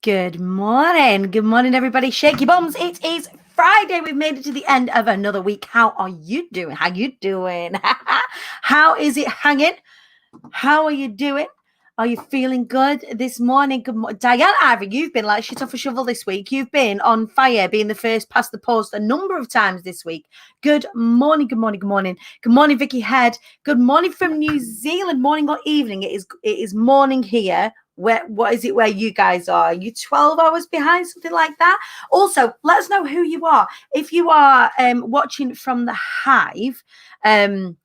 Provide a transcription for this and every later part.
Good morning. Good morning, everybody. Shake your bums. It is Friday. We've made it to the end of another week. How are you doing? How you doing? How is it hanging? How are you doing? Are you feeling good this morning? Good morning. Diane Ivy, you've been like shit off a shovel this week. You've been on fire, being the first past the post a number of times this week. Good morning, good morning, good morning. Good morning, Vicky Head. Good morning from New Zealand. Morning or evening. It is morning here. What is it where you guys are? Are you 12 hours behind, something like that? Also, let us know who you are. If you are watching from the Hive, then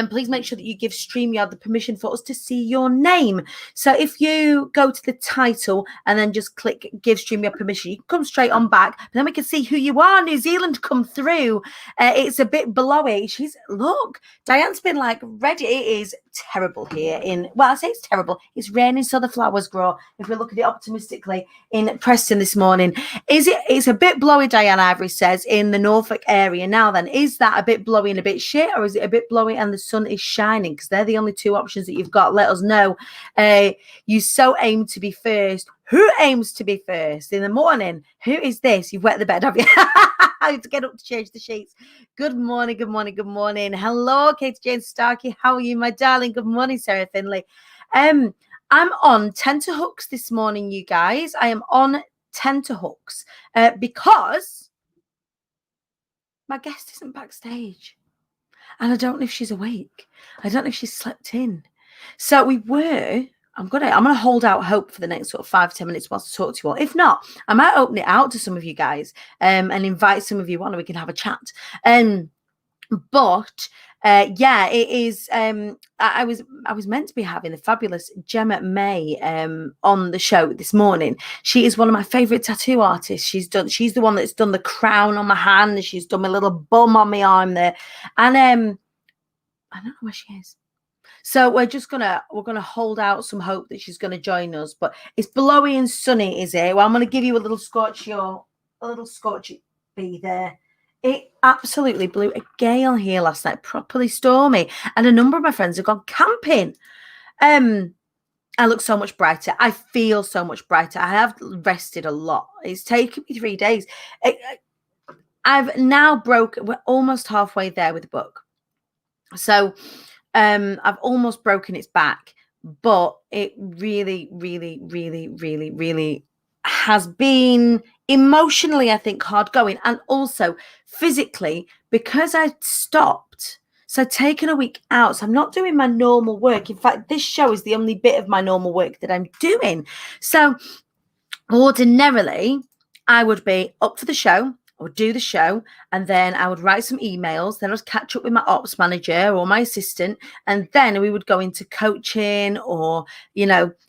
please make sure that you give StreamYard the permission for us to see your name. So if you go to the title and then just click give StreamYard permission, you can come straight on back. But then we can see who you are. New Zealand come through. It's a bit blowy. Look, Diane's been like ready. It is terrible here I say it's terrible. It's raining so the flowers grow. If we look at it optimistically in Preston this morning. It's a bit blowy, Diane Ivory says, in the Norfolk area. Now then, is that a bit blowy and a bit shit, or is it a bit blowy and the sun is shining? Because they're the only two options that you've got. Let us know. You so aim to be first. Who aims to be first in the morning? Who is this? You've wet the bed, have you? I have to get up to change the sheets. Good morning, good morning, good morning. Hello, Kate Jane Starkey. How are you, my darling? Good morning, Sarah Finley. I'm on tenterhooks this morning, you guys. I am on tenterhooks because my guest isn't backstage. And I don't know if she's awake. I don't know if she's slept in. So I'm gonna hold out hope for the next sort of 5-10 minutes whilst I talk to you all. If not, I might open it out to some of you guys and invite some of you on and we can have a chat. But it is. I was meant to be having the fabulous Gemma May on the show this morning. She is one of my favourite tattoo artists. She's the one that's done the crown on my hand. She's done my little bum on my arm there, and I don't know where she is. So we're gonna hold out some hope that she's gonna join us. But it's blowy and sunny, is it? Well, I'm gonna give you a little scorchy bee there. It absolutely blew a gale here last night, properly stormy, and a number of my friends have gone camping. I look so much brighter. I feel so much brighter. I have rested a lot. It's taken me 3 days. I've now we're almost halfway there with the book. So I've almost broken its back, but it really, really, really, really, really has been emotionally, I think, hard going, and also physically, because I stopped. So taking a week out, so I'm not doing my normal work. In fact, this show is the only bit of my normal work that I'm doing. So ordinarily, I would be up for the show. I would do the show, and then I would write some emails. Then I'd catch up with my ops manager or my assistant, and then we would go into coaching or,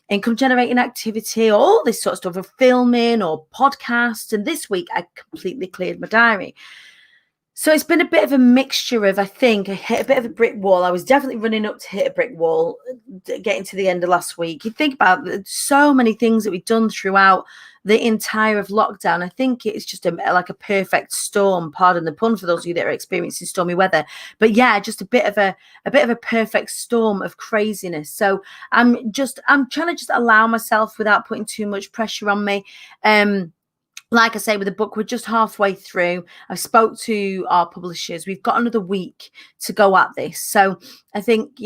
income generating activity or all this sort of stuff, or filming or podcasts. And this week I completely cleared my diary. So it's been a bit of a mixture of, I think, I hit a bit of a brick wall. I was definitely running up to hit a brick wall getting to the end of last week. You think about so many things that we've done throughout the entire of lockdown. I think it's just like a perfect storm, pardon the pun for those of you that are experiencing stormy weather. But yeah, just a bit of a perfect storm of craziness. So I'm trying to just allow myself without putting too much pressure on me. Like I say, with the book, we're just halfway through. I spoke to our publishers. We've got another week to go at this. So I think,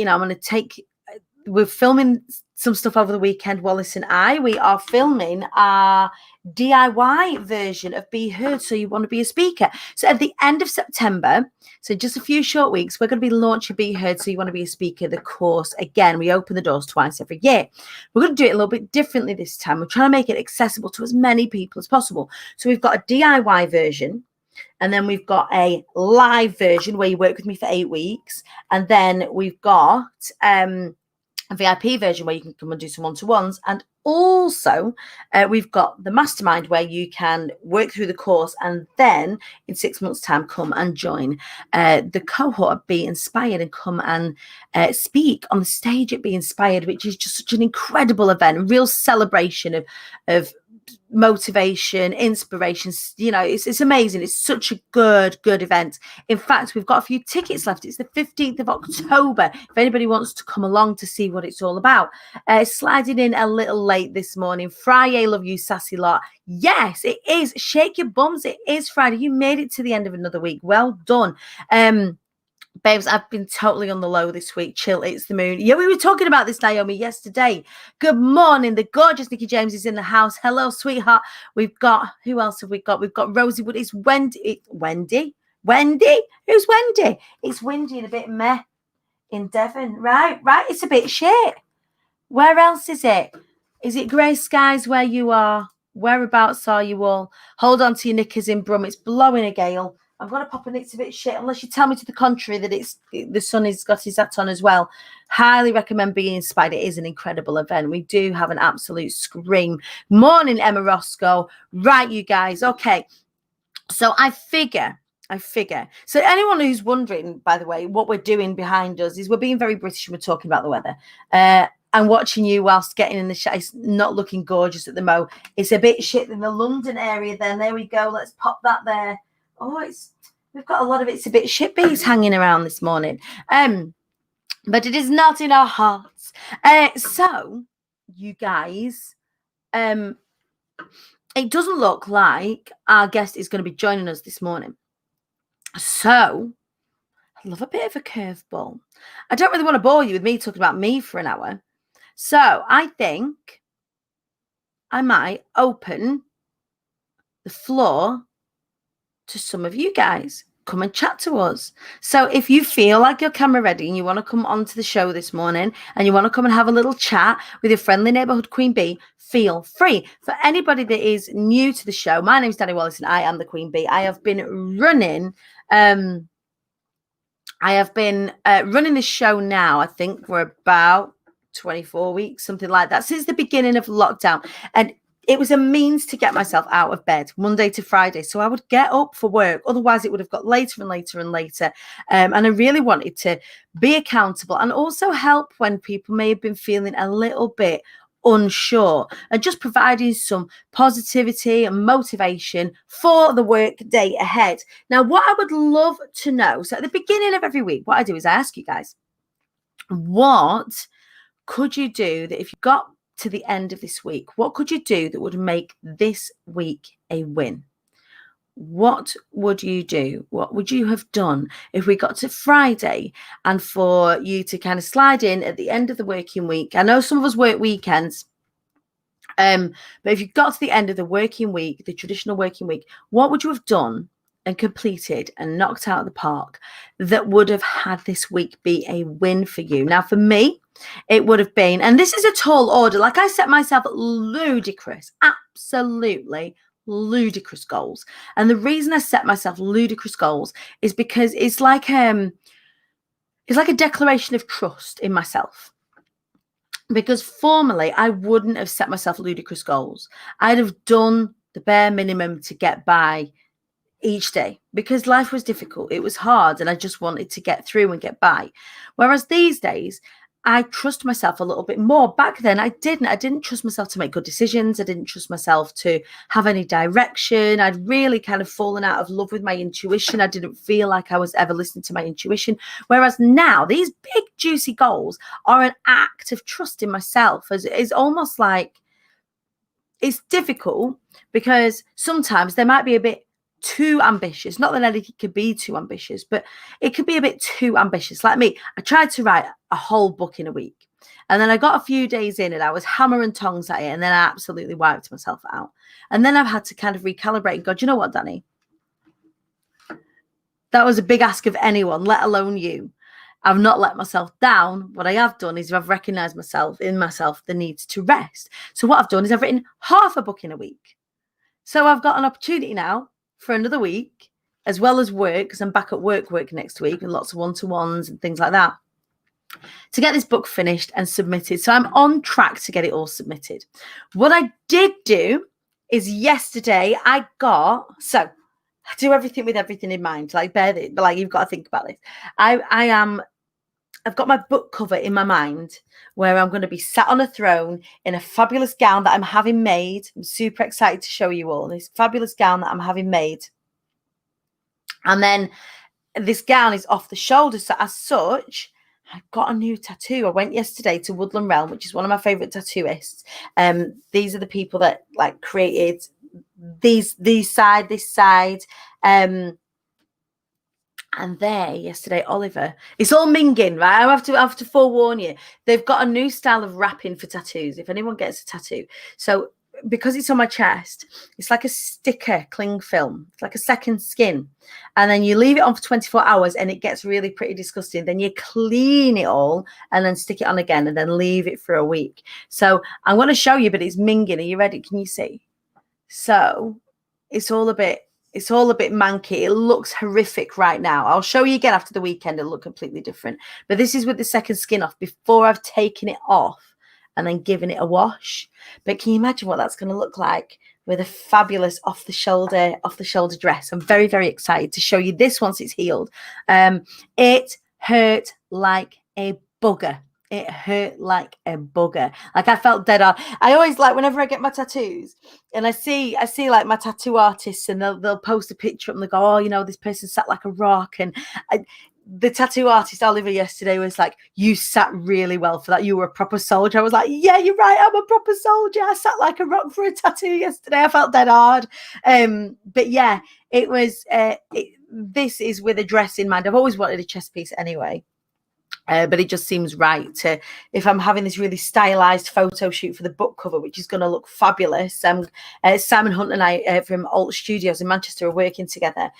we're filming some stuff over the weekend. Wallace and we are filming our DIY version of Be Heard, So You Want to Be a Speaker. So at the end of September, so just a few short weeks, we're going to be launching Be Heard, So You Want to Be a Speaker, the course. Again, we open the doors twice every year. We're going to do it a little bit differently this time. We're trying to make it accessible to as many people as possible. So we've got a DIY version, and then we've got a live version where you work with me for 8 weeks. And then we've got a VIP version where you can come and do some one-to-ones. And also we've got the mastermind where you can work through the course and then in 6 months' time come and join the cohort of Be Inspired and come and speak on the stage at Be Inspired, which is just such an incredible event, a real celebration of motivation, inspiration. You know, it's amazing. It's such a good event. In fact, we've got a few tickets left. It's the 15th of October. If anybody wants to come along to see what it's all about. Sliding in a little late this morning. Friday, love you, sassy lot. Yes, it is. Shake your bums. It is Friday. You made it to the end of another week. Well done. Babes, I've been totally on the low this week. Chill, it's the moon. Yeah, we were talking about this, Naomi, yesterday. Good morning. The gorgeous Nikki James is in the house. Hello, sweetheart. We've got, who else have we got? We've got Rosie Wood. It's Wendy. Wendy? Who's Wendy? It's windy and a bit meh in Devon. Right. It's a bit shit. Where else is it? Is it grey skies where you are? Whereabouts are you all? Hold on to your knickers in Brum. It's blowing a gale. I'm going to pop and it's a bit shit unless you tell me to the contrary that the sun has got his hat on as well. Highly recommend being inspired. It is an incredible event. We do have an absolute scream. Morning, Emma Roscoe. Right, you guys. Okay. So I figure. So anyone who's wondering, by the way, what we're doing behind us is we're being very British and we're talking about the weather. And watching you whilst getting in the shot. It's not looking gorgeous at the mo. It's a bit shit in the London area then. There we go. Let's pop that there. Oh, we've got a lot of it's a bit shit bees hanging around this morning. But it is not in our hearts. So, you guys, it doesn't look like our guest is going to be joining us this morning. So, I love a bit of a curveball. I don't really want to bore you with me talking about me for an hour. So, I think I might open the floor to some of you guys. Come and chat to us. So if you feel like your camera ready and you want to come onto the show this morning and you want to come and have a little chat with your friendly neighborhood Queen Bee, feel free. For anybody that is new to the show, my name is Dani Wallace and I am the Queen Bee. I have been running this show now. I think we're about 24 weeks, something like that, since the beginning of lockdown. And it was a means to get myself out of bed Monday to Friday. So I would get up for work. Otherwise, it would have got later and later and later. And I really wanted to be accountable and also help when people may have been feeling a little bit unsure and just providing some positivity and motivation for the work day ahead. Now, what I would love to know, so at the beginning of every week, what I do is I ask you guys, what could you do that if you got to the end of this week, what could you do that would make this week a win? What would you do? What would you have done if we got to Friday and for you to kind of slide in at the end of the working week? I know some of us work weekends, but if you got to the end of the working week, the traditional working week, what would you have done and completed and knocked out of the park that would have had this week be a win for you? Now, for me, it would have been, and this is a tall order, like I set myself absolutely ludicrous goals. And the reason I set myself ludicrous goals is because it's like a declaration of trust in myself. Because formerly, I wouldn't have set myself ludicrous goals. I'd have done the bare minimum to get by each day because life was difficult. It was hard and I just wanted to get through and get by. Whereas these days, I trust myself a little bit more. Back then, I didn't trust myself to make good decisions. I didn't trust myself to have any direction. I'd really kind of fallen out of love with my intuition. I didn't feel like I was ever listening to my intuition. Whereas now, these big, juicy goals are an act of trust in myself. It's almost like it's difficult because sometimes they might be a bit too ambitious. Not that anything could be too ambitious, but it could be a bit too ambitious. Like me, I tried to write a whole book in a week. And then I got a few days in and I was hammer and tongs at it. And then I absolutely wiped myself out. And then I've had to kind of recalibrate and go, do you know what, Dani? That was a big ask of anyone, let alone you. I've not let myself down. What I have done is I've recognized in myself the need to rest. So what I've done is I've written half a book in a week. So I've got an opportunity now for another week, as well as work, because I'm back at work next week and lots of one-to-ones and things like that, to get this book finished and submitted. So I'm on track to get it all submitted. What I did do is yesterday I do everything with everything in mind. Like you've got to think about this. I am I've got my book cover in my mind where I'm going to be sat on a throne in a fabulous gown that I'm having made. I'm super excited to show you all this fabulous gown that I'm having made. And then this gown is off the shoulders. So as such, I've got a new tattoo. I went yesterday to Woodland Realm, which is one of my favorite tattooists. These are the people that like created this side. And there yesterday, Oliver, it's all minging, right? I have to forewarn you. They've got a new style of wrapping for tattoos. If anyone gets a tattoo, so because it's on my chest, it's like a sticker cling film. It's like a second skin, and then you leave it on for 24 hours, and it gets really pretty disgusting. Then you clean it all, and then stick it on again, and then leave it for a week. So I'm going to show you, but it's minging. Are you ready? Can you see? So it's all a bit manky. It looks horrific right now. I'll show you again after the weekend. It'll look completely different. But this is with the second skin off before I've taken it off and then given it a wash. But can you imagine what that's going to look like with a fabulous off the shoulder dress? I'm very, very excited to show you this once it's healed. It hurt like a bugger. It hurt like a bugger. Like I felt dead on. I always like whenever I get my tattoos and I see like my tattoo artists and they'll post a picture and they go, oh, you know, this person sat like a rock. And the tattoo artist Oliver yesterday was like, you sat really well for that. You were a proper soldier. I was like, yeah, you're right. I'm a proper soldier. I sat like a rock for a tattoo yesterday. I felt dead hard. But yeah, it was, this is with a dress in mind. I've always wanted a chest piece anyway. But it just seems right to, if I'm having this really stylized photo shoot for the book cover, which is going to look fabulous. Simon Hunt and I from Alt Studios in Manchester are working together.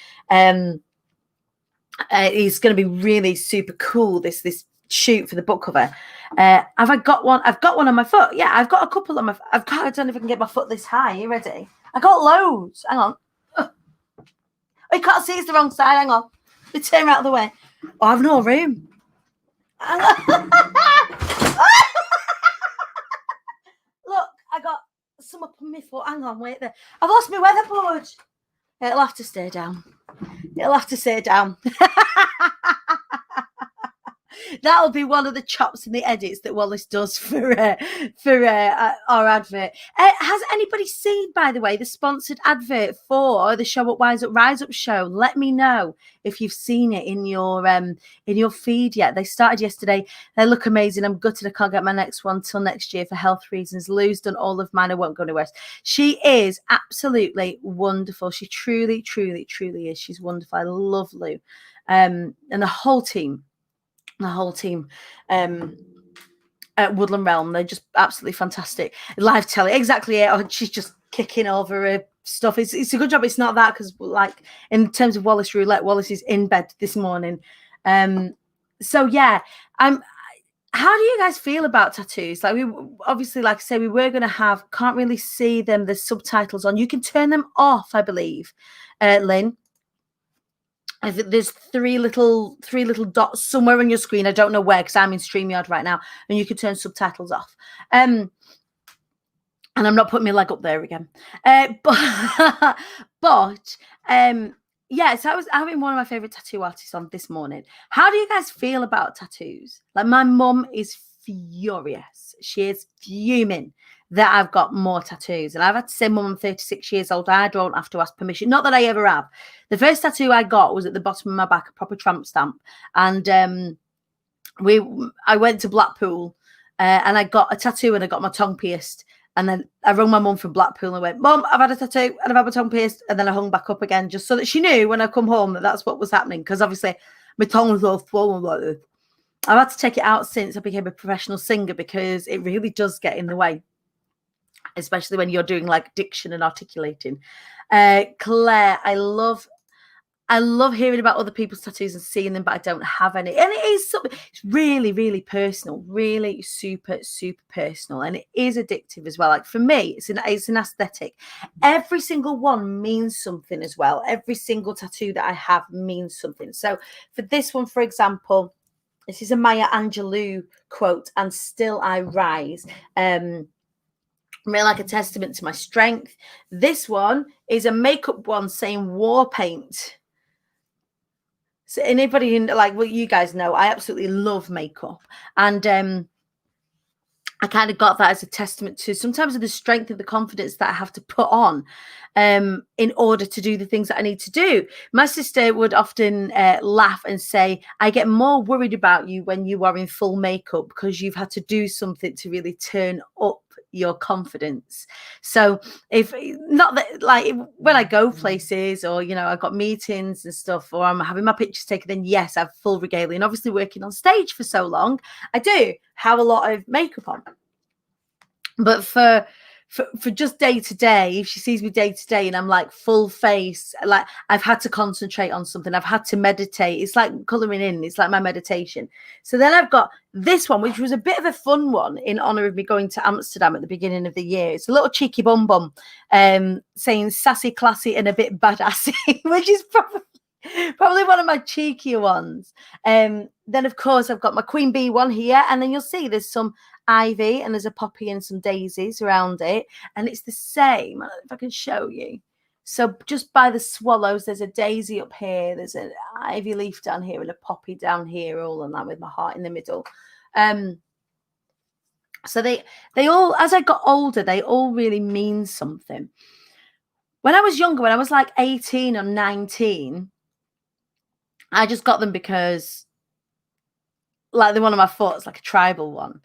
It's going to be really super cool. This shoot for the book cover. Have I got one? I've got one on my foot. Yeah, I've got a couple on my. I don't know if I can get my foot this high. Are you ready? I got loads. Hang on. Oh, you can't see. It's the wrong side. Hang on. Let me turn out of the way. Oh, I've no room. Look, I got some up on my foot. Hang on, wait there. I've lost my weatherboard. It'll have to stay down. That'll be one of the chops in the edits that Wallace does for our advert. Has anybody seen, by the way, the sponsored advert for the show at Rise Up show? Let me know if you've seen it in your feed yet. They started yesterday. They look amazing. I'm gutted I can't get my next one till next year for health reasons. Lou's done all of mine. I won't go to West. She is absolutely wonderful. She truly, truly, truly is. She's wonderful. I love Lou, and the whole team. At Woodland Realm, they're just absolutely fantastic. Live telly, exactly. Oh, she's just kicking over her stuff. It's a good job. It's not that, because like in terms of Wallace Roulette, Wallace is in bed this morning. So yeah, how do you guys feel about tattoos? Like, we obviously, like I say, we were going to have, can't really see them. There's subtitles on. You can turn them off, I believe, Lynn. There's three little dots somewhere on your screen. I don't know where, because I'm in StreamYard right now, and you can turn subtitles off. And I'm not putting my leg up there again. But yeah, so I was having one of my favorite tattoo artists on this morning. How do you guys feel about tattoos? Like, my mum is furious. She is fuming that I've got more tattoos. And I've had to say, Mum, I'm 36 years old. I don't have to ask permission. Not that I ever have. The first tattoo I got was at the bottom of my back, a proper tramp stamp. And I went to Blackpool and I got a tattoo and I got my tongue pierced. And then I rang my mum from Blackpool and I went, Mum, I've had a tattoo and I've had my tongue pierced. And then I hung back up again, just so that she knew when I come home that that's what was happening. Because obviously my tongue was all swollen like this. I've had to take it out since I became a professional singer, because it really does get in the way, especially when you're doing like diction and articulating. Claire, I love hearing about other people's tattoos and seeing them, but I don't have any. And it is something, it's really, really personal, really super, super personal. And it is addictive as well. Like, for me, it's an aesthetic. Every single one means something as well. Every single tattoo that I have means something. So for this one, for example, this is a Maya Angelou quote, "And still I rise." Really like a testament to my strength. This one is a makeup one saying war paint. So anybody who, like, well, you guys know, I absolutely love makeup, and I kind of got that as a testament to sometimes the strength of the confidence that I have to put on in order to do the things that I need to do. My sister would often laugh and say, I get more worried about you when you are in full makeup because you've had to do something to really turn up your confidence. So if not that, like, when I go places, or I've got meetings and stuff, or I'm having my pictures taken, then yes, I have full regalia. And obviously working on stage for so long, I do have a lot of makeup on. But for just day to day, if she sees me day to day and I'm like full face, like I've had to concentrate on something, I've had to meditate. It's like colouring in, it's like my meditation. So then I've got this one, which was a bit of a fun one in honour of me going to Amsterdam at the beginning of the year. It's a little cheeky bum bum saying sassy, classy and a bit badassy, which is probably one of my cheekier ones. Then of course I've got my queen bee one here, and then you'll see there's some ivy and there's a poppy and some daisies around it, and it's the same. If I can show you, so just by the swallows, there's a daisy up here, there's an ivy leaf down here and a poppy down here, all on that with my heart in the middle. So they all, as I got older, they all really mean something. When I was younger, when I was like 18 or 19, I just got them because, like, the one on my foot is like a tribal one.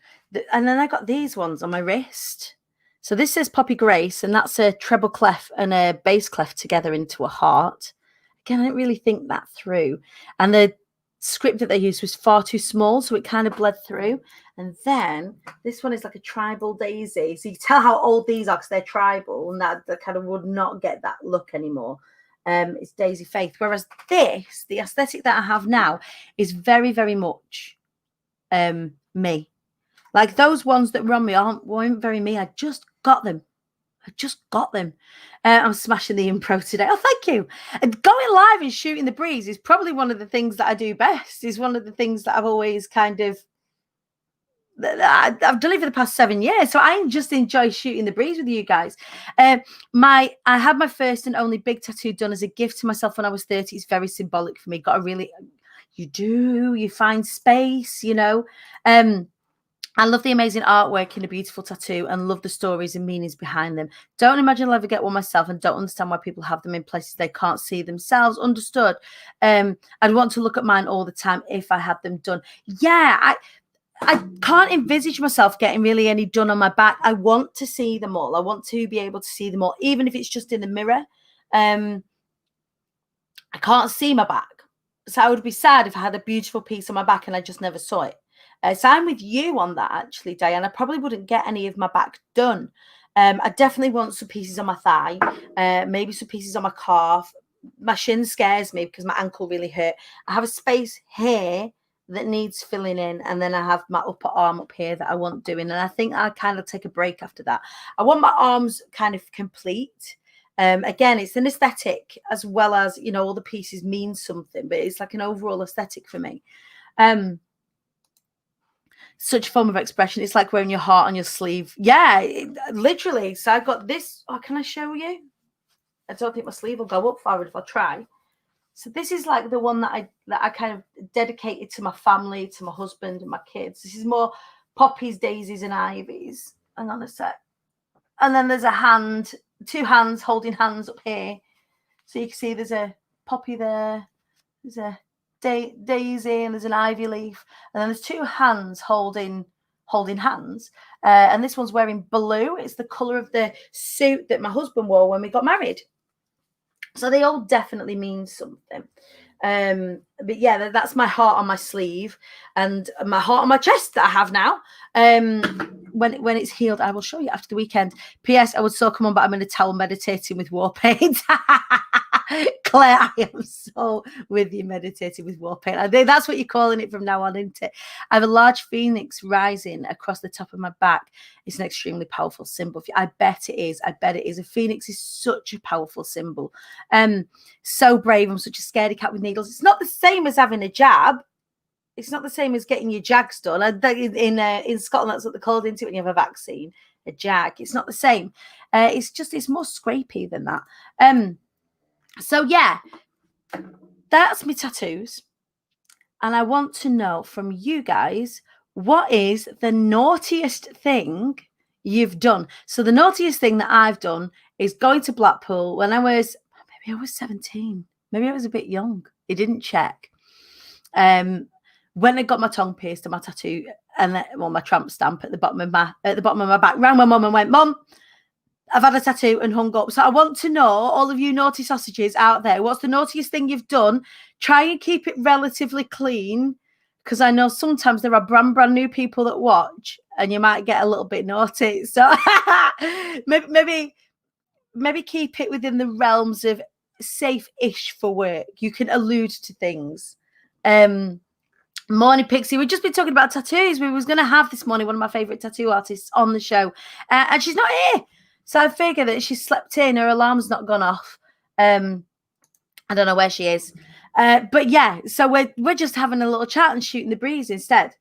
And then I got these ones on my wrist. So this says Poppy Grace, and that's a treble clef and a bass clef together into a heart. Again, I didn't really think that through. And the script that they used was far too small, so it kind of bled through. And then this one is like a tribal daisy. So you can tell how old these are because they're tribal, and that kind of would not get that look anymore. It's Daisy Faith. Whereas this, the aesthetic that I have now, is very, very much me. Like those ones that were on me weren't very me. I just got them. I'm smashing the impro today. Oh, thank you. And going live and shooting the breeze is probably one of the things that I do best. Is one of the things that I've always kind of, I've done it for the past 7 years. So I just enjoy shooting the breeze with you guys. I had my first and only big tattoo done as a gift to myself when I was 30. It's very symbolic for me. You find space, I love the amazing artwork in a beautiful tattoo and love the stories and meanings behind them. Don't imagine I'll ever get one myself and don't understand why people have them in places they can't see themselves. Understood. I'd want to look at mine all the time if I had them done. Yeah, I can't envisage myself getting really any done on my back. I want to see them all. I want to be able to see them all, even if it's just in the mirror. I can't see my back. So I would be sad if I had a beautiful piece on my back and I just never saw it. So I'm with you on that, actually, Diane. I probably wouldn't get any of my back done. I definitely want some pieces on my thigh, maybe some pieces on my calf. My shin scares me because my ankle really hurt. I have a space here that needs filling in, and then I have my upper arm up here that I want doing. And I think I'll kind of take a break after that. I want my arms kind of complete. Again, it's an aesthetic as well as, all the pieces mean something, but it's like an overall aesthetic for me. Such a form of expression. It's like wearing your heart on your sleeve. Yeah, literally. So I got this. Oh, can I show you? I don't think my sleeve will go up forward if I try. So this is like the one that I kind of dedicated to my family, to my husband and my kids. This is more poppies, daisies and ivies. Hang on a sec. And then there's a hand, 2 hands holding hands up here. So you can see there's a poppy there. There's a daisy and there's an ivy leaf, and then there's 2 hands holding hands, and this one's wearing blue. It's the color of the suit that my husband wore when we got married. So they all definitely mean something. But yeah, that's my heart on my sleeve and my heart on my chest that I have now. When it's healed, I will show you after the weekend. P.S. I would so come on, but I'm in a towel meditating with war paint. Claire, I am so with you, meditating with war paint. I think that's what you're calling it from now on, isn't it? I have a large phoenix rising across the top of my back. It's an extremely powerful symbol. I bet it is. A phoenix is such a powerful symbol. So brave. I'm such a scaredy cat with needles. It's not the same as having a jab. It's not the same as getting your jags done. In Scotland, that's what they're called into when you have a vaccine, a jag. It's not the same. It's more scrapey than that. So yeah, that's my tattoos. and I want to know from you guys, what is the naughtiest thing you've done? So the naughtiest thing that I've done is going to Blackpool when maybe I was 17. Maybe I was a bit young. It didn't check. When I got my tongue pierced and my tattoo and my tramp stamp at the bottom of my back, rang my mum and went, Mum, I've had a tattoo and hung up. So I want to know, all of you naughty sausages out there, what's the naughtiest thing you've done? Try and keep it relatively clean, because I know sometimes there are brand new people that watch and you might get a little bit naughty. So maybe keep it within the realms of safe-ish for work. You can allude to things. Morning, Pixie. We've just been talking about tattoos. We was going to have this morning one of my favourite tattoo artists on the show, and she's not here. So I figure that she slept in. Her alarm's not gone off. I don't know where she is. But yeah, so we're just having a little chat and shooting the breeze instead.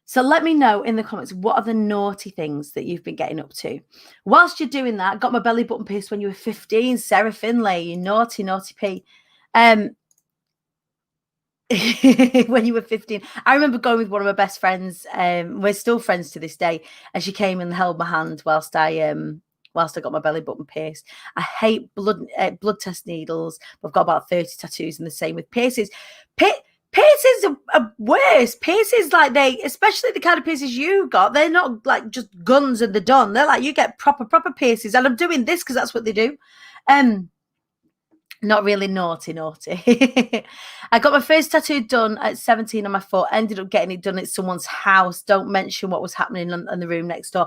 So let me know in the comments, what are the naughty things that you've been getting up to? Whilst you're doing that, got my belly button pierced when you were 15. Sarah Finlay, you naughty P. When you were 15, I remember going with one of my best friends. We're still friends to this day, and she came and held my hand whilst I got my belly button pierced. I hate blood test needles. I've got about 30 tattoos, and the same with piercings. Piercings are worse. Piercings, like especially the kind of piercings you got, they're not like just guns and they're done. They're like, you get proper piercings, and I'm doing this because that's what they do. Not really naughty. I got my first tattoo done at 17 on my foot. Ended up getting it done at someone's house. Don't mention what was happening in the room next door.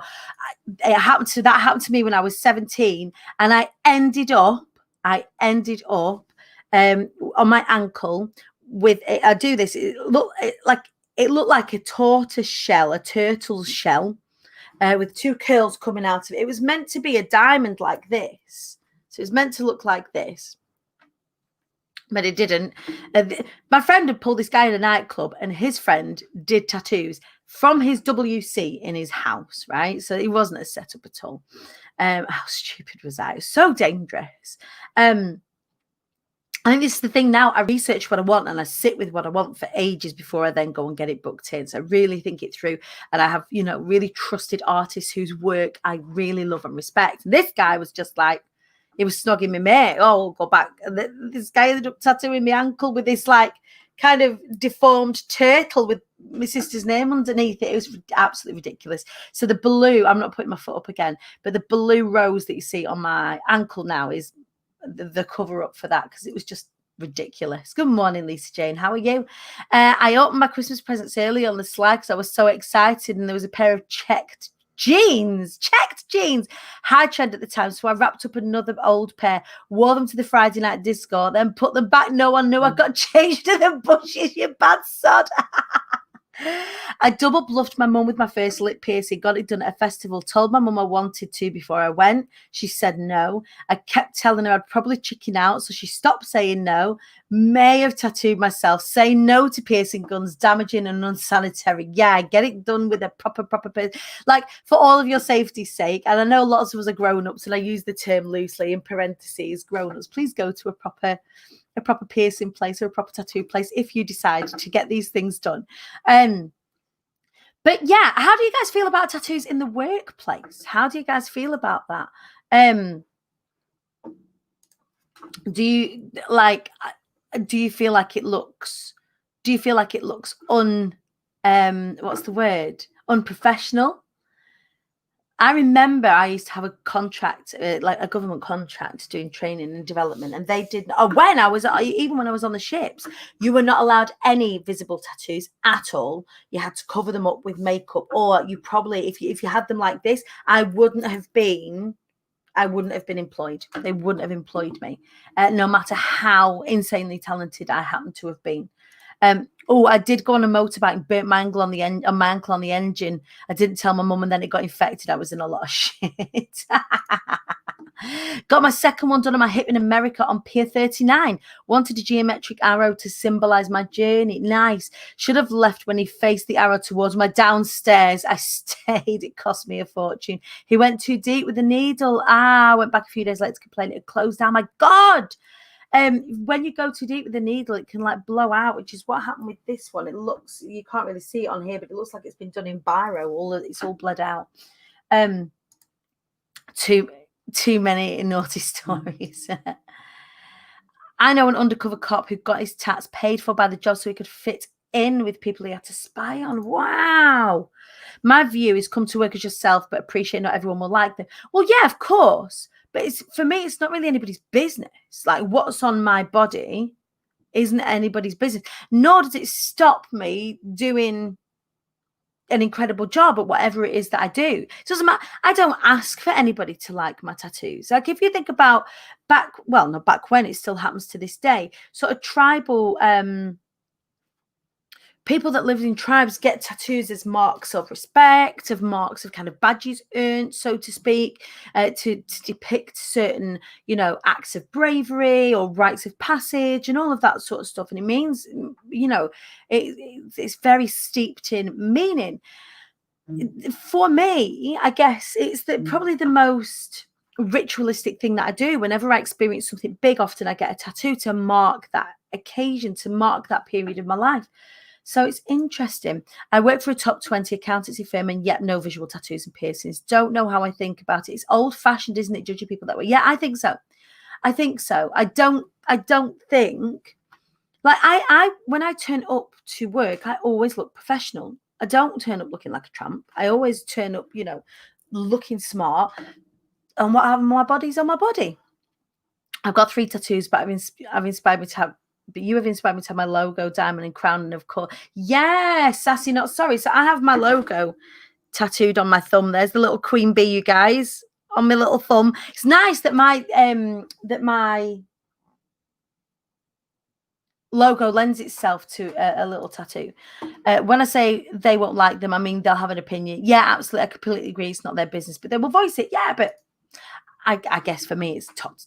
That happened to me when I was 17, and I ended up on my ankle with it. I do this. It looked like a tortoise shell, a turtle's shell, with two curls coming out of it. It was meant to be a diamond like this, so it was meant to look like this. But it didn't. My friend had pulled this guy in a nightclub, and his friend did tattoos from his WC in his house, right? So it wasn't a setup at all. How stupid was that? It was so dangerous. I think this is the thing now. I research what I want and I sit with what I want for ages before I then go and get it booked in. So I really think it through. And I have, really trusted artists whose work I really love and respect. And this guy was just like, he was snogging me, mate. Oh, we'll go back. And this guy ended up tattooing my ankle with this like kind of deformed turtle with my sister's name underneath it. It was absolutely ridiculous. So the blue, I'm not putting my foot up again, but the blue rose that you see on my ankle now is the cover up for that, because it was just ridiculous. Good morning, Lisa Jane. How are you? I opened my Christmas presents early on the slide because I was so excited, and there was a pair of checked jeans, high trend at the time. So I wrapped up another old pair, wore them to the Friday night disco, then put them back. No one knew I got changed to the bushes, you bad sod. I double bluffed my mum with my first lip piercing, got it done at a festival, told my mum I wanted to before I went. She said no. I kept telling her I'd probably chicken out, so she stopped saying no. May have tattooed myself, say no to piercing guns, damaging and unsanitary. Yeah, get it done with a proper like, for all of your safety's sake. And I know lots of us are grown-ups, and I use the term loosely in parentheses, grown-ups. Please go to a proper piercing place or a proper tattoo place if you decide to get these things done. But yeah, how do you guys feel about tattoos in the workplace? How do you guys feel about that? Do you feel like it looks unprofessional? I remember I used to have a contract, like a government contract, doing training and development, and they did. When I was on the ships, you were not allowed any visible tattoos at all. You had to cover them up with makeup, or you probably, if you had them like this, I wouldn't have been employed. They wouldn't have employed me, no matter how insanely talented I happened to have been. I did go on a motorbike and burnt my ankle on the engine. I didn't tell my mum, and then it got infected. I was in a lot of shit. Got my second one done on my hip in America on Pier 39. Wanted a geometric arrow to symbolize my journey. Nice. Should have left when he faced the arrow towards my downstairs. I stayed. It cost me a fortune. He went too deep with the needle. I went back a few days later to complain. It had closed down. My God. When you go too deep with the needle, it can like blow out, which is what happened with this one. It looks, you can't really see it on here, but it looks like it's been done in biro. It's all bled out. Too many naughty stories. I know an undercover cop who got his tats paid for by the job so he could fit in with people he had to spy on. Wow. My view is come to work as yourself, but appreciate not everyone will like them. Well, yeah, of course. But for me, it's not really anybody's business. Like, what's on my body isn't anybody's business. Nor does it stop me doing an incredible job at whatever it is that I do. It doesn't matter. I don't ask for anybody to like my tattoos. Like, if you think about not back when, it still happens to this day, sort of tribal people that lived in tribes get tattoos as marks of respect, of marks of kind of badges earned, so to speak, to depict certain, acts of bravery or rites of passage and all of that sort of stuff. And it means, it's very steeped in meaning. For me, I guess it's probably the most ritualistic thing that I do. Whenever I experience something big, often I get a tattoo to mark that occasion, to mark that period of my life. So it's interesting. I work for a top 20 accountancy firm and yet no visual tattoos and piercings. Don't know how I think about it. It's old fashioned, isn't it? Judging people that way. Yeah, I think so. I don't think like I when I turn up to work, I always look professional. I don't turn up looking like a tramp. I always turn up, looking smart. And what I have on my body's on my body. I've got 3 tattoos, but I've inspired me to have. But you have inspired me to have my logo, diamond, and crown, and of course, yes, sassy, not sorry. So I have my logo tattooed on my thumb. There's the little queen bee, you guys, on my little thumb. It's nice that my logo lends itself to a little tattoo. When I say they won't like them, I mean they'll have an opinion. Yeah, absolutely, I completely agree. It's not their business, but they will voice it. Yeah, but I guess for me it's tough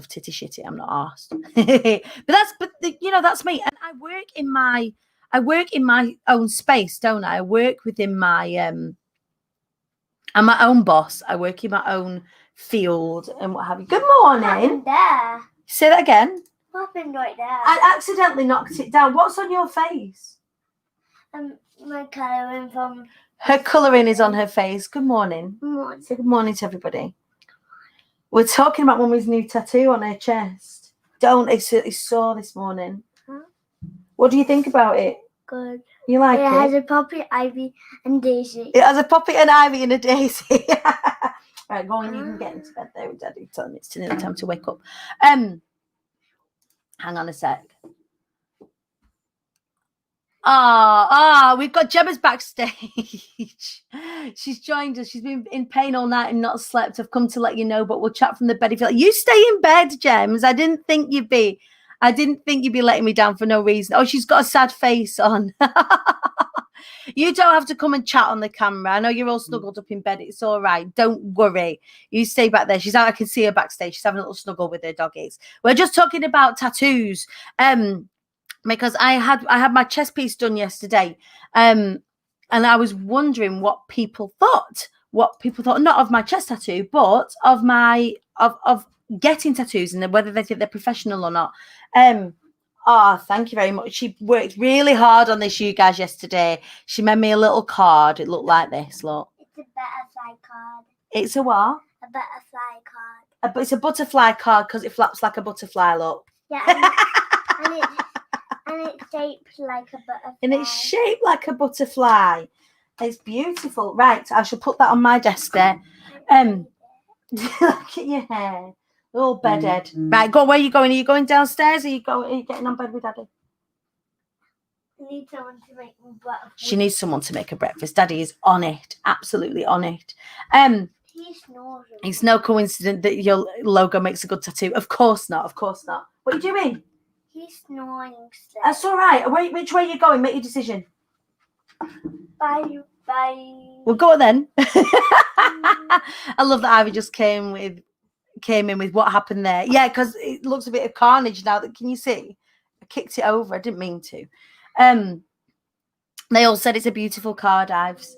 titty shitty. I'm not arsed. That's me. And I work in my own space, don't I? I work within my I'm my own boss. I work in my own field and what have you. Good morning. What happened there? Say that again. What happened right there? I accidentally knocked it down. What's on your face? My colouring from... Her colouring is on her face. Good morning. Good morning. Say good morning to everybody. We're talking about Mummy's new tattoo on her chest. It's sore this morning. Huh? What do you think about it? Good. You like it? It has a poppy, ivy, and daisy. It has a poppy, an ivy, and a daisy. Right, go on. You can get into bed there with Daddy. It's nearly time to wake up. Hang on a sec. We've got Gemma's backstage. She's joined us. She's been in pain all night and not slept. I've come to let you know, but we'll chat from the bed if you like. You stay in bed, Gems. I didn't think you'd be letting me down for no reason. Oh, she's got a sad face on. You don't have to come and chat on the camera. I know you're all snuggled up in bed. It's all right. Don't worry. You stay back there. She's out. I can see her backstage. She's having a little snuggle with her doggies. We're just talking about tattoos. Because I had my chest piece done yesterday. And I was wondering what people thought. Not of my chest tattoo, but of my of getting tattoos and whether they think they're professional or not. Thank you very much. She worked really hard on this, you guys, yesterday. She made me a little card. It looked like this, look. It's a butterfly card. It's a what? A butterfly card. It's a butterfly card because it flaps like a butterfly, look. Yeah, and it's shaped like a butterfly. And it's shaped like a butterfly. It's beautiful. Right, I shall put that on my desk there. Look at your hair. All bedhead. Right, go. Where are you going? Are you going downstairs? Are you getting on bed with Daddy? I need someone to make me breakfast. She needs someone to make her breakfast. Daddy is on it. Absolutely on it. He's snoring. It's no coincidence that your logo makes a good tattoo. Of course not. Of course not. What are you doing? He's snoring still. That's all right. Which way are you going? Make your decision. Bye. Well, go on then. I love that Ivy just came in with what happened there. Yeah, because it looks a bit of carnage now. Can you see? I kicked it over. I didn't mean to. They all said it's a beautiful card, Ives.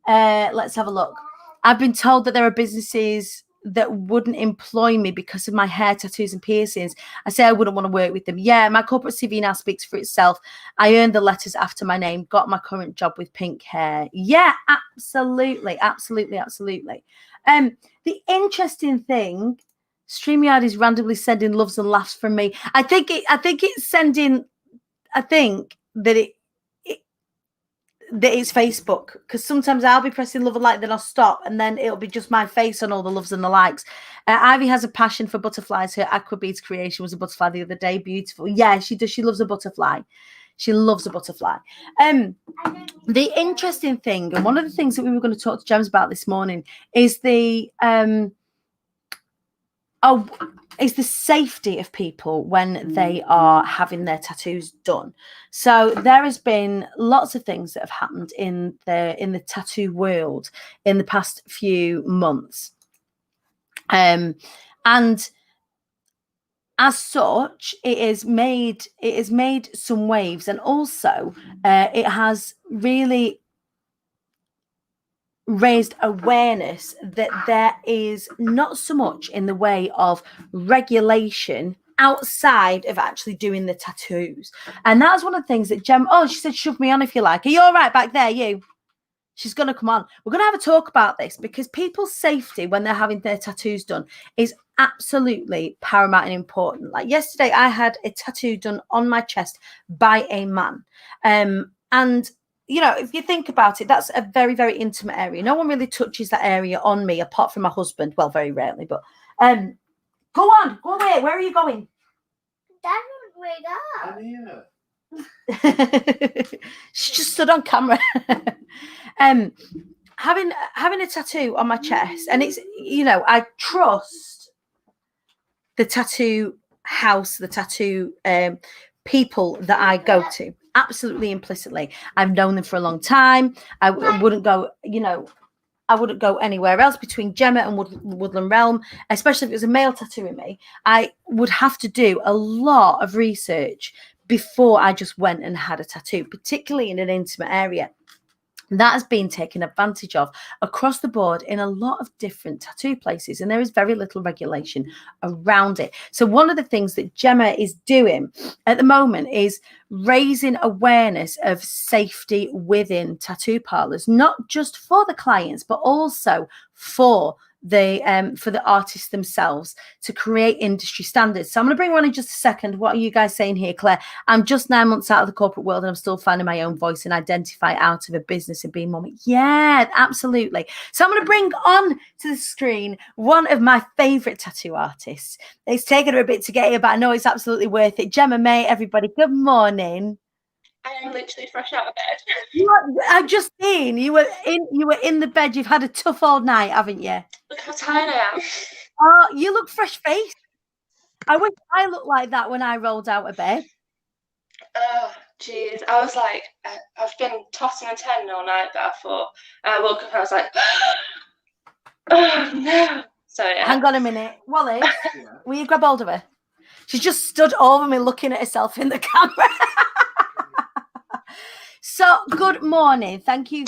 Let's have a look. I've been told that there are businesses that wouldn't employ me because of my hair, tattoos and piercings, I say I wouldn't want to work with them. Yeah, my corporate CV now speaks for itself. I earned the letters after my name, got my current job with pink hair. Yeah, absolutely. The interesting thing, StreamYard is randomly sending loves and laughs from me. I think it's sending, I think that that it's Facebook, because sometimes I'll be pressing love and like, then I'll stop, and then it'll be just my face on all the loves and the likes. Ivy has a passion for butterflies. Her aqua beads creation was a butterfly the other day. Beautiful. Yeah, she does. She loves a butterfly. She loves a butterfly. The interesting thing, and one of the things that we were going to talk to James about this morning, is the safety of people when they are having their tattoos done. So there has been lots of things that have happened in the tattoo world in the past few months. And as such, it has made some waves, and also it has really raised awareness that there is not so much in the way of regulation outside of actually doing the tattoos. And that's one of the things that she said, shove me on if you like. Are you all right back there, you? She's going to come on. We're going to have a talk about this, because people's safety when they're having their tattoos done is absolutely paramount and important. Like yesterday, I had a tattoo done on my chest by a man. And you know, if you think about it, that's a very, very intimate area. No one really touches that area on me apart from my husband. Well, very rarely, but go away. Where are you going? Dad won't wake up. I'm here. She just stood on camera. Having a tattoo on my chest, and it's, you know, I trust the tattoo house, the tattoo people that I go to, absolutely implicitly. I've known them for a long time. I wouldn't go, you know, I wouldn't go anywhere else between Gemma and Woodland Realm, especially if it was a male tattooing me. I would have to do a lot of research before I just went and had a tattoo, particularly in an intimate area. That has been taken advantage of across the board in a lot of different tattoo places, and there is very little regulation around it. So one of the things that Gemma is doing at the moment is raising awareness of safety within tattoo parlors, not just for the clients, but also for the artists themselves, to create industry standards. So I'm going to bring her on in just a second. What are you guys saying here, Claire? I'm just 9 months out of the corporate world, and I'm still finding my own voice and identify out of a business and being mommy. Yeah, absolutely. So I'm going to bring on to the screen one of my favorite tattoo artists. It's taken her a bit to get here, but I know it's absolutely worth it. Gemma May, everybody, good morning. I am literally fresh out of bed. I've just seen you were in the bed. You've had a tough old night, haven't you? Look how tired I am. Oh, you look fresh faced. I wish I looked like that when I rolled out of bed. Oh, jeez. I was like, I've been tossing and turning all night, but I thought, I woke up and I was like, oh no. So yeah. Hang on a minute. Wallace, will you grab hold of her? She's just stood over me looking at herself in the camera. So good morning. Thank you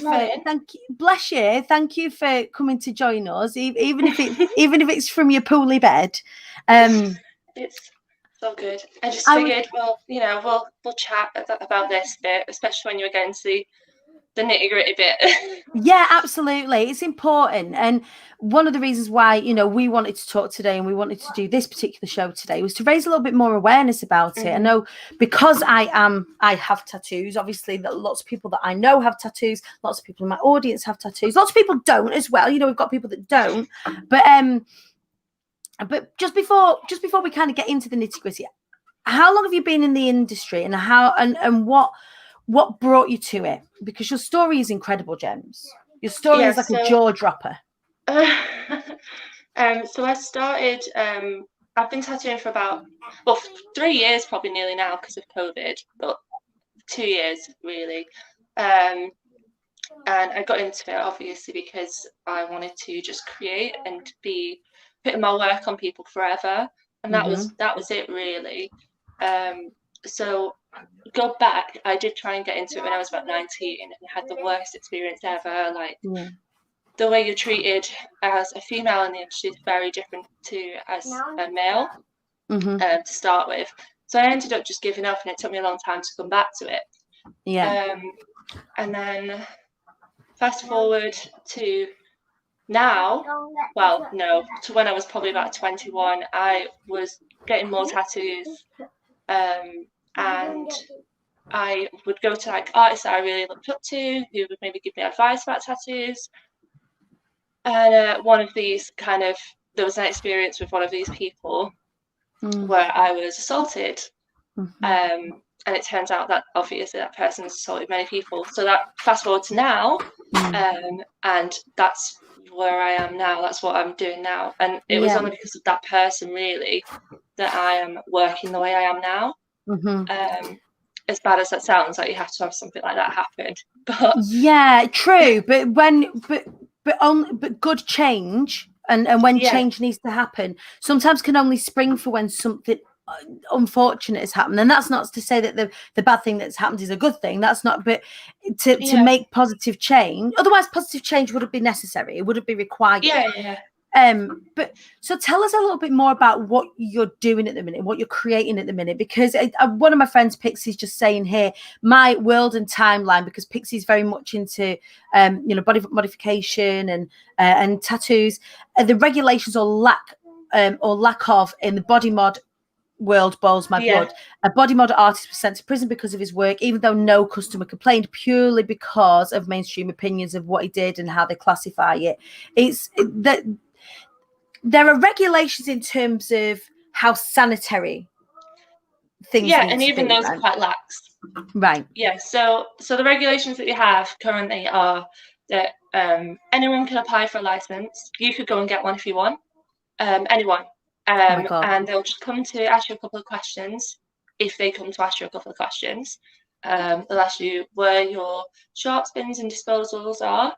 bless you. Thank you for coming to join us, even if it's from your poolly bed. It's so good. I just figured, well, you know, we'll chat about this bit, especially when you were getting to the nitty-gritty bit. Yeah, absolutely. It's important. And one of the reasons why, you know, we wanted to talk today and we wanted to do this particular show today was to raise a little bit more awareness about it. I know because I have tattoos, obviously, that lots of people that I know have tattoos, lots of people in my audience have tattoos, lots of people don't as well. You know, we've got people that don't. But just before we kind of get into the nitty-gritty, how long have you been in the industry, and what brought you to it? Because your story is incredible, Gems. Your story is like a jaw dropper. So I started, I've been tattooing for about, 3 years probably nearly now because of COVID, but 2 years really. And I got into it obviously because I wanted to just create and be putting my work on people forever. And that was it really. So go back, I did try and get into it when I was about 19 and had the worst experience ever. Like the way you're treated as a female in the industry is very different to as a male to start with. So I ended up just giving up, and it took me a long time to come back to it. Yeah. And then fast forward to now, well, no, to when I was probably about 21, I was getting more tattoos, and I would go to like artists that I really looked up to, who would maybe give me advice about tattoos. And one of these there was an experience with one of these people where I was assaulted. And it turns out that obviously that person has assaulted many people. So that fast forward to now, and that's where I am now. That's what I'm doing now. And it was only because of that person really that I am working the way I am now. As bad as that sounds, like you have to have something like that happen. But yeah, true. But good change and when change needs to happen sometimes can only spring for when something unfortunate has happened. And that's not to say that the bad thing that's happened is a good thing. That's not, but to make positive change, otherwise positive change wouldn't be necessary, it wouldn't be required. But so tell us a little bit more about what you're doing at the minute, what you're creating at the minute, because one of my friends, Pixie's, just saying here, my world and timeline, because Pixie's very much into body modification and tattoos, the regulations or lack of in the body mod world boils my blood. A body mod artist was sent to prison because of his work, even though no customer complained, purely because of mainstream opinions of what he did and how they classify it. It's that there are regulations in terms of how sanitary things need and to even be, those are quite lax. Right. Yeah, so the regulations that we have currently are that anyone can apply for a license. You could go and get one if you want. Anyone. And they'll just come to ask you a couple of questions. If they come to ask you a couple of questions, they'll ask you where your sharp spins and disposals are,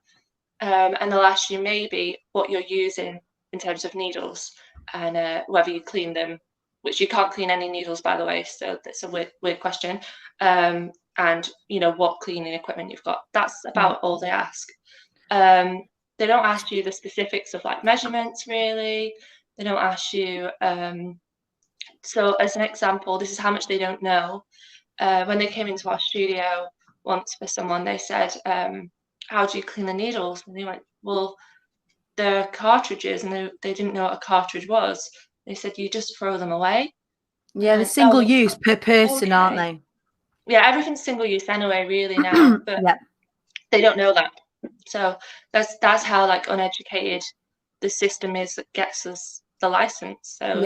and they'll ask you maybe what you're using in terms of needles and whether you clean them, which you can't clean any needles, by the way, so that's a weird question. And what cleaning equipment you've got. That's about all they ask. They don't ask you the specifics of like measurements really. They don't ask you. So as an example, this is how much they don't know. When they came into our studio once for someone, they said, how do you clean the needles? And they went, well, they're cartridges, and they didn't know what a cartridge was. They said, you just throw them away. Yeah, they're single use per person, aren't they? Yeah, everything's single use anyway, really now. But they don't know that. So that's how like uneducated the system is that gets us the license. So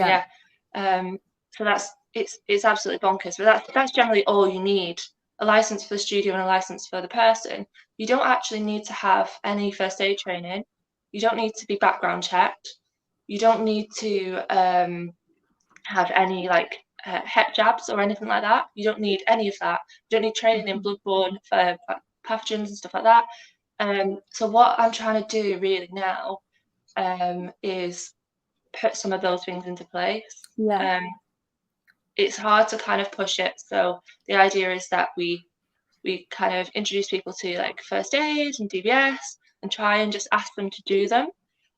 so that's it's absolutely bonkers. But that's generally all you need: a license for the studio and a license for the person. You don't actually need to have any first aid training. You don't need to be background checked. You don't need to have any like hep jabs or anything like that. You don't need any of that. You don't need training in bloodborne for pathogens and stuff like that. So what I'm trying to do really now is put some of those things into place. It's hard to kind of push it. So the idea is that we kind of introduce people to like first aid and DBS and try and just ask them to do them.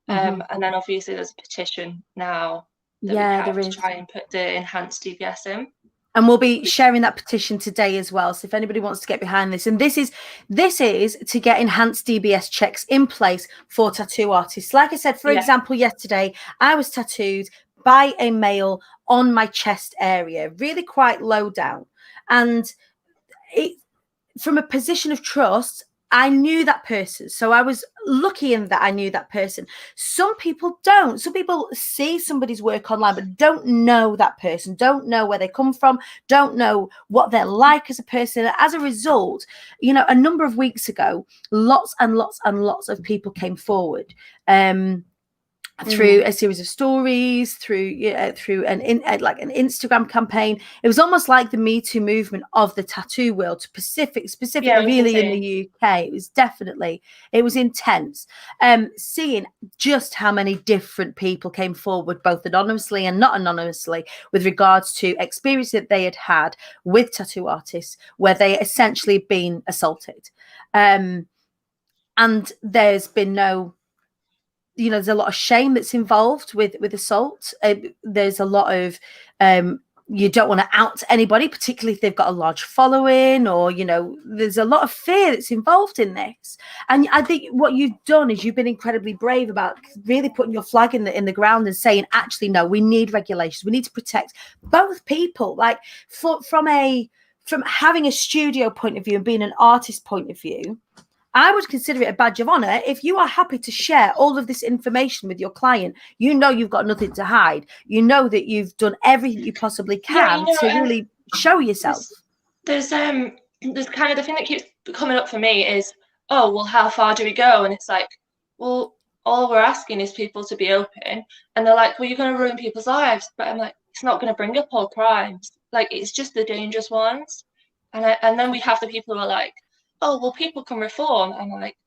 And then obviously there's a petition now that we have to try and put the enhanced DBS in. And we'll be sharing that petition today as well. So if anybody wants to get behind this, and this is to get enhanced DBS checks in place for tattoo artists. Like I said, for example, yesterday, I was tattooed by a male on my chest area, really quite low down. And from a position of trust, I knew that person. So I was lucky in that I knew that person. Some people don't. Some people see somebody's work online, but don't know that person, don't know where they come from, don't know what they're like as a person. As a result, a number of weeks ago, lots and lots and lots of people came forward. Through a series of stories, through an Instagram campaign. It was almost like the Me Too movement of the tattoo world, specifically really in the UK. It was intense. Seeing just how many different people came forward, both anonymously and not anonymously, with regards to experience that they had with tattoo artists, where they essentially been assaulted. And there's been no there's a lot of shame that's involved with assault. There's a lot of you don't want to out anybody, particularly if they've got a large following, or there's a lot of fear that's involved in this. And I think what you've done is you've been incredibly brave about really putting your flag in the ground and saying, actually, no, we need regulations. We need to protect both people. Like from having a studio point of view and being an artist point of view, I would consider it a badge of honor if you are happy to share all of this information with your client. You've got nothing to hide. You know that you've done everything you possibly can to really show yourself. There's kind of the thing that keeps coming up for me is, oh, well, how far do we go? And it's like, well, all we're asking is people to be open. And they're like, well, you're going to ruin people's lives. But I'm like, it's not going to bring up all crimes. Like, it's just the dangerous ones. And then we have the people who are like, oh, well, people can reform. I'm like,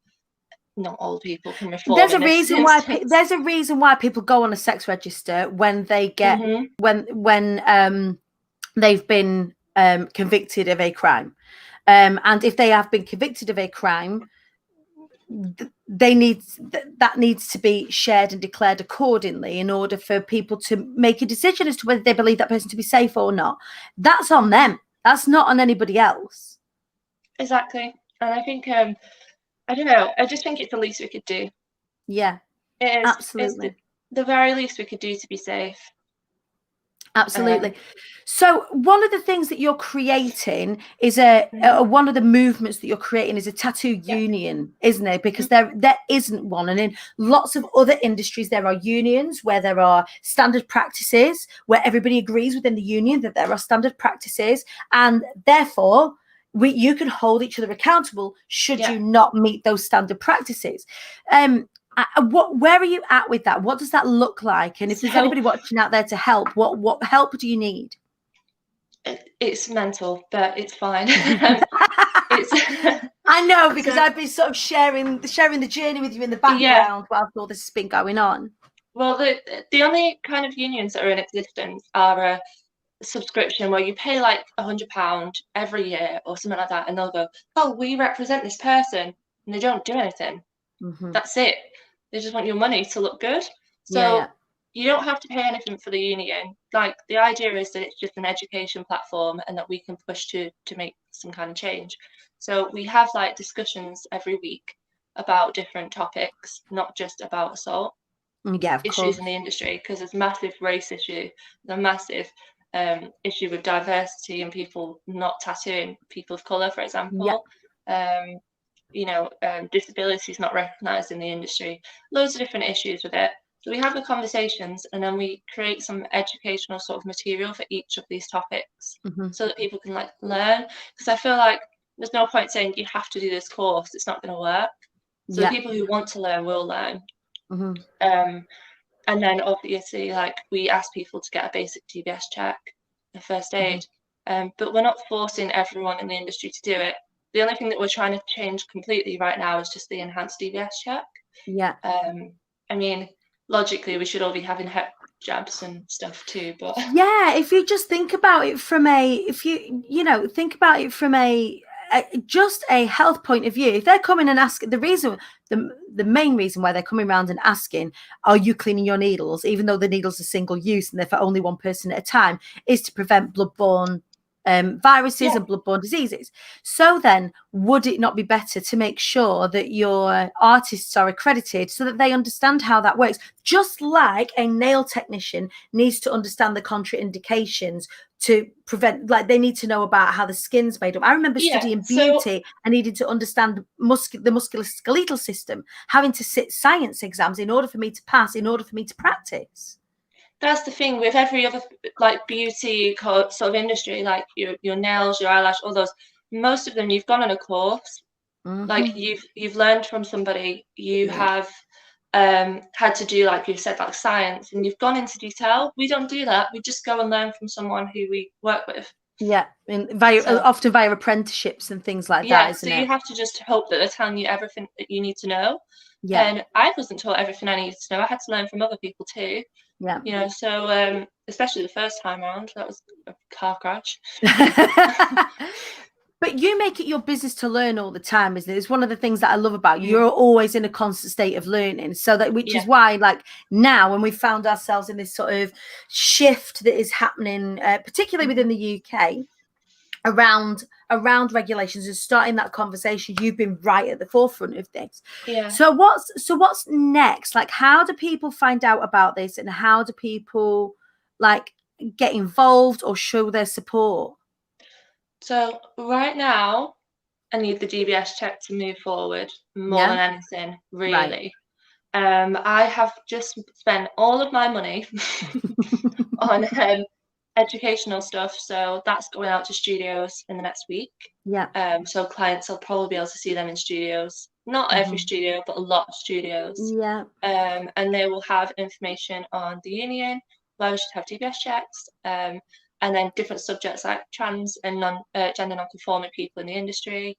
not all people can reform. There's a reason why people go on a sex register when they get when they've been convicted of a crime, and if they have been convicted of a crime, that needs to be shared and declared accordingly in order for people to make a decision as to whether they believe that person to be safe or not. That's on them. That's not on anybody else. Exactly. And I think, I don't know, I just think it's the least we could do. Yeah, it is, absolutely. It's the very least we could do to be safe. Absolutely. So one of the things that you're creating is one of the movements that you're creating is a tattoo union, isn't it? Because there isn't one. And in lots of other industries, there are unions where there are standard practices, where everybody agrees within the union that there are standard practices. And therefore, you can hold each other accountable should you not meet those standard practices. Where are you at with that? What does that look like? And if there's anybody watching out there to help, what help do you need? It's mental, but it's fine. I know, because I've been sort of sharing the journey with you in the background whilst all this has been going on. Well, the only kind of unions that are in existence are a subscription where you pay like £100 every year or something like that, and they'll go, oh, we represent this person, and they don't do anything. That's it. They just want your money to look good. So you don't have to pay anything for the union. Like, the idea is that it's just an education platform and that we can push to make some kind of change. So we have like discussions every week about different topics, not just about assault issues in the industry, because there's massive race issue, there's a massive issue with diversity and people not tattooing people of colour, for example. Disability is not recognised in the industry. Loads of different issues with it. So we have the conversations, and then we create some educational sort of material for each of these topics, so that people can like learn. Because I feel like there's no point saying you have to do this course; it's not going to work. So the people who want to learn will learn. And then obviously, like, we ask people to get a basic DBS check, a first aid, but we're not forcing everyone in the industry to do it. The only thing that we're trying to change completely right now is just the enhanced DBS check. I mean, logically, we should all be having hep jabs and stuff too, but if you just think about it from just a health point of view, if they're coming and asking, the main reason why they're coming around and asking, are you cleaning your needles, even though the needles are single use and they're for only one person at a time, is to prevent bloodborne viruses and bloodborne diseases. So then, would it not be better to make sure that your artists are accredited so that they understand how that works? Just like a nail technician needs to understand the contraindications to prevent, like, they need to know about how the skin's made up. I remember studying beauty and needed to understand the musculoskeletal system, having to sit science exams in order for me to pass, in order for me to practice. That's the thing with every other like beauty sort of industry, like your nails, your eyelash, all those. Most of them, you've gone on a course, like you've learned from somebody. You have had to do, like you said, like science, and you've gone into detail. We don't do that. We just go and learn from someone who we work with. Often via apprenticeships and things like that. Isn't it? You have to just hope that they're telling you everything that you need to know. And I wasn't taught everything I needed to know. I had to learn from other people too. So especially the first time around, that was a car crash. But you make it your business to learn all the time, isn't it? It's one of the things that I love about you. You're always in a constant state of learning. So that, which is why, like now, when we found ourselves in this sort of shift that is happening, particularly within the UK, around regulations and starting that conversation, you've been right at the forefront of this. So what's next? Like, how do people find out about this, and how do people like get involved or show their support? So right now, I need the DBS check to move forward more than anything, really. I have just spent all of my money on educational stuff, so that's going out to studios in the next week. So clients will probably be able to see them in studios, not every studio, but a lot of studios. And they will have information on the union, why we should have DBS checks, and then different subjects like trans and gender non-conforming people in the industry,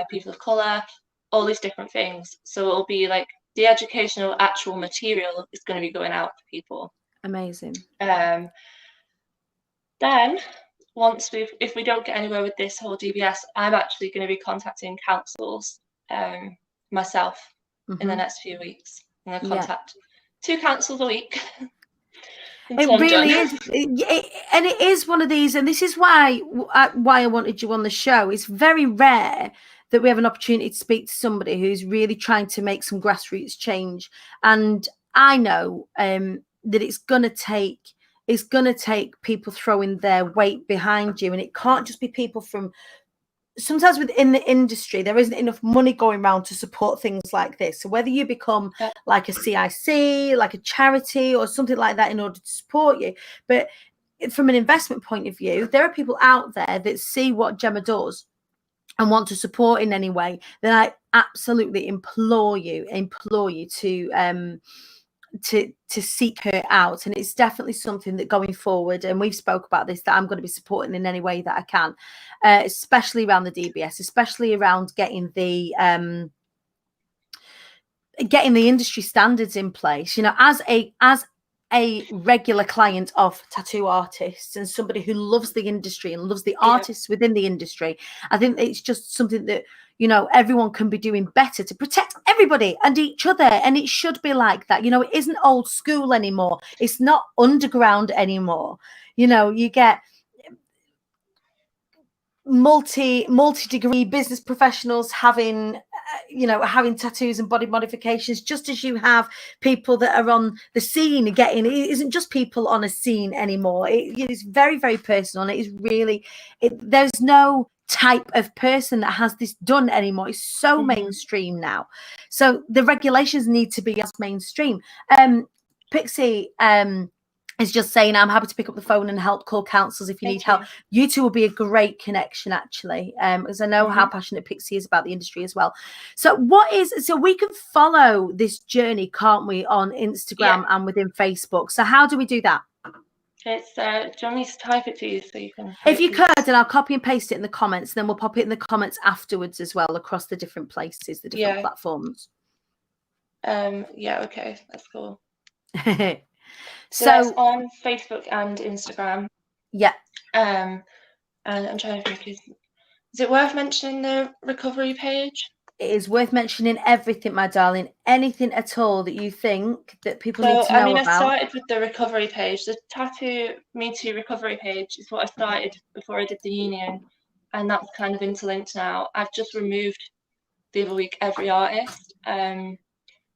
people of colour, all these different things. So it'll be like the educational actual material is going to be going out to people. Amazing. Then once if we don't get anywhere with this whole DBS, I'm actually going to be contacting councils myself in the next few weeks. I'm going to contact 2 councils a week. It really is, and it is one of these, and this is why I wanted you on the show. It's very rare that we have an opportunity to speak to somebody who's really trying to make some grassroots change. And I know that it's gonna take people throwing their weight behind you, and it can't just be people from. Sometimes within the industry, there isn't enough money going around to support things like this. So whether you become like a CIC, like a charity or something like that in order to support you, but from an investment point of view, there are people out there that see what Gemma does and want to support in any way, then I absolutely implore you to seek her out. And it's definitely something that going forward, and we've spoke about this, that I'm going to be supporting in any way that I can, especially around the DBS, especially around getting the industry standards in place. You know, as a regular client of tattoo artists and somebody who loves the industry and loves the artists within the industry, I think it's just something that, you know, everyone can be doing better to protect everybody and each other. And it should be like that. You know, it isn't old school anymore. It's not underground anymore. You know, you get multi-degree business professionals having tattoos and body modifications, just as you have people that are on the scene getting. It isn't just people on a scene anymore. It is very, very personal. And it is really, there's no type of person that has this done anymore. It's so mainstream now. So the regulations need to be as mainstream. Pixie is just saying, I'm happy to pick up the phone and help call councils if you need help. You two will be a great connection, actually, because I know how passionate Pixie is about the industry as well. So we can follow this journey, can't we, on Instagram and within Facebook. So how do we do that? It's do you want me to type it to you so you can? If you could, and I'll copy and paste it in the comments, then we'll pop it in the comments afterwards as well, across the different places, the different platforms. Okay, that's cool. So it's on Facebook and Instagram. And I'm trying to think, is it worth mentioning the recovery page? It is worth mentioning everything, my darling. Anything at all that you think that people need to know about. I started with the recovery page. The Tattoo Me Too recovery page is what I started before I did the union, and that's kind of interlinked now. I've just removed the other week every artist. I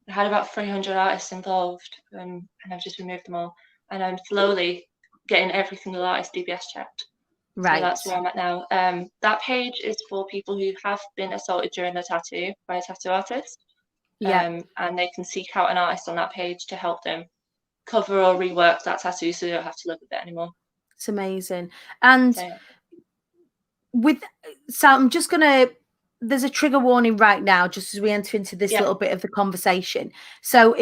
had about 300 artists involved, and I've just removed them all. And I'm slowly getting every single artist DBS checked. Right. So that's where I'm at now. That page is for people who have been assaulted during their tattoo by a tattoo artist. And they can seek out an artist on that page to help them cover or rework that tattoo so they don't have to live with it anymore. It's amazing. And so I'm just going to, there's a trigger warning right now, just as we enter into this little bit of the conversation. So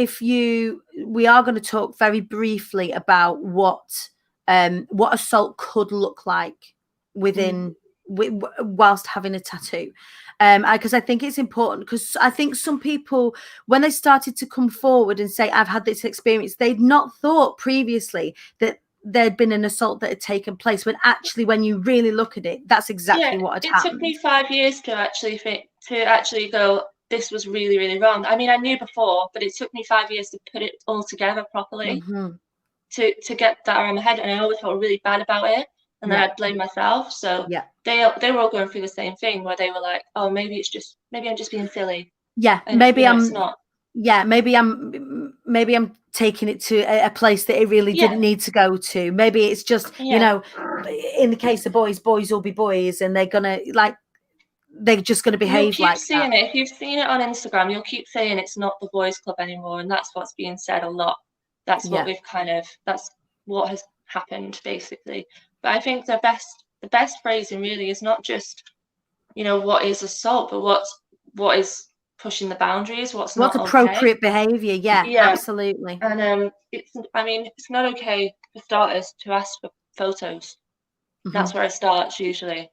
we are going to talk very briefly about what assault could look like whilst having a tattoo, because I think it's important, because I think some people, when they started to come forward and say, I've had this experience, they'd not thought previously that there'd been an assault that had taken place, when actually, when you really look at it, that's exactly what had It happened. took me 5 years to actually go, this was really, really wrong. I mean, I knew before, but it took me 5 years to put it all together properly, to get that around my head, and I always felt really bad about it, and then I'd blame myself. So they were all going through the same thing, where they were like, oh, maybe I'm just being silly. Yeah, And, maybe it's not. Yeah, maybe I'm taking it to a place that it really didn't need to go to. Maybe it's just, you know, in the case of boys will be boys, and they're just gonna behave like that. Seeing it. If you've seen it on Instagram, you'll keep saying it's not the boys' club anymore, and that's what's being said a lot. That's what that's what has happened, basically. But I think the best phrasing really is not just, you know, what is assault, but what is pushing the boundaries, what's not appropriate behavior. Yeah, absolutely. And it's not okay for starters to ask for photos. That's where it starts usually.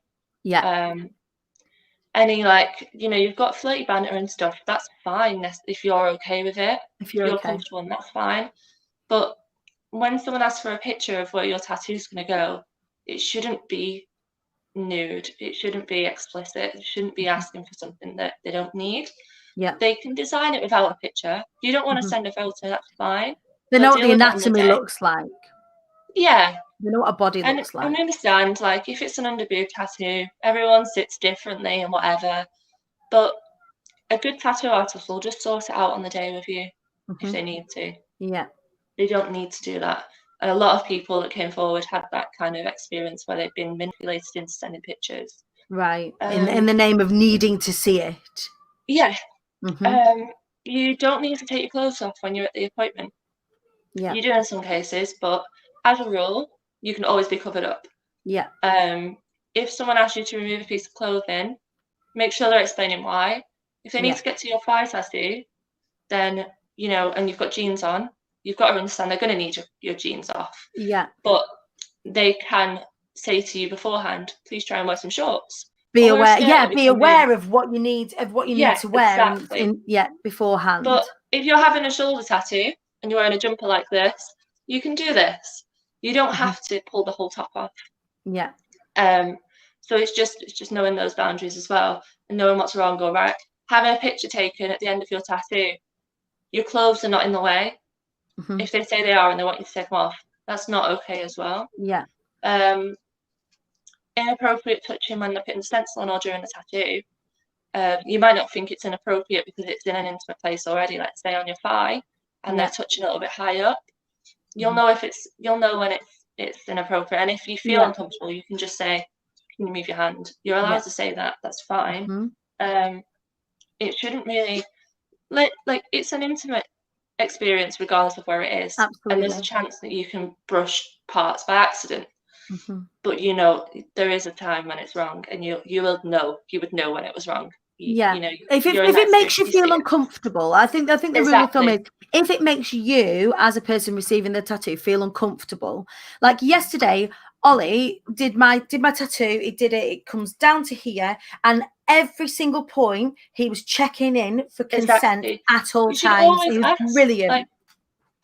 Any, like, you know, you've got flirty banter and stuff, that's fine if you're okay with it. If you're comfortable, and that's fine. But when someone asks for a picture of where your tattoo's going to go, it shouldn't be nude. It shouldn't be explicit. It shouldn't be asking for something that they don't need. Yeah. They can design it without a picture. If you don't want to send a photo, that's fine. They know what the anatomy looks like. Yeah. They know what a body looks like. And I understand, like, if it's an underboob tattoo, everyone sits differently and whatever. But a good tattoo artist will just sort it out on the day with you if they need to. Yeah. They don't need to do that. And a lot of people that came forward had that kind of experience where they've been manipulated into sending pictures. Right. In the name of needing to see it. Yeah. You don't need to take your clothes off when you're at the appointment. Yeah. You do in some cases, but as a rule, you can always be covered up. Yeah. If someone asks you to remove a piece of clothing, make sure they're explaining why. If they need to get to your thigh tattoo, then, you know, and you've got jeans on, you've got to understand they're going to need your jeans off. Yeah. But they can say to you beforehand, please try and wear some shorts. Be aware. Yeah, be aware of what you need to wear. Exactly. Beforehand. But if you're having a shoulder tattoo and you're wearing a jumper like this, you can do this. You don't have to pull the whole top off. Yeah. So it's just knowing those boundaries as well, and knowing what's wrong or right. Having a picture taken at the end of your tattoo, your clothes are not in the way. If they say they are and they want you to take them off, that's not okay as well. Yeah. Inappropriate touching when they're putting the stencil on or during the tattoo. You might not think it's inappropriate because it's in an intimate place already, let's say on your thigh, and they're touching a little bit high up. You'll know when it's inappropriate, and if you feel uncomfortable, you can just say, "Can you move your hand?" You're allowed to say that. That's fine. It shouldn't really like it's an intimate experience regardless of where it is. Absolutely. And there's a chance that you can brush parts by accident. But you know, there is a time when it's wrong, and you would know when it was wrong. You know, if it makes you feel uncomfortable, I think the rule of thumb is, if it makes you as a person receiving the tattoo feel uncomfortable. Like yesterday, Ollie did my tattoo. It comes down to here, and every single point he was checking in for consent at all times. It was brilliant. Like,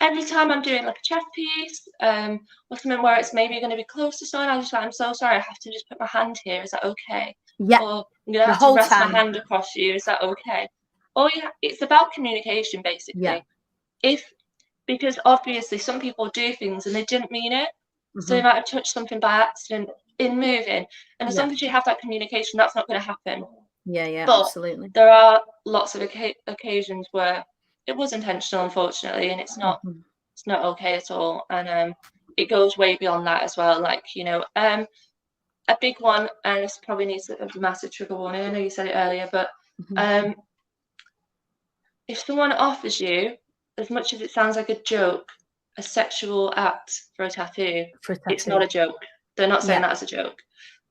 every time I'm doing like a chest piece, or something where it's maybe going to be close to someone, I'm just like, I'm so sorry, I have to just put my hand here. Is that okay? Yeah. Or I'm going to have to rest my hand across you. Is that okay? Oh yeah, it's about communication basically. Yeah. Because obviously some people do things and they didn't mean it, so they might have touched something by accident in moving. And as long as you have that communication, that's not going to happen. Yeah, but absolutely. There are lots of occasions where it was intentional, unfortunately, and it's not okay at all. And it goes way beyond that as well. Like, you know, a big one, and this probably needs a massive trigger warning. I know you said it earlier, but if someone offers you, as much as it sounds like a joke, a sexual act for a tattoo, it's not a joke. They're not saying that as a joke.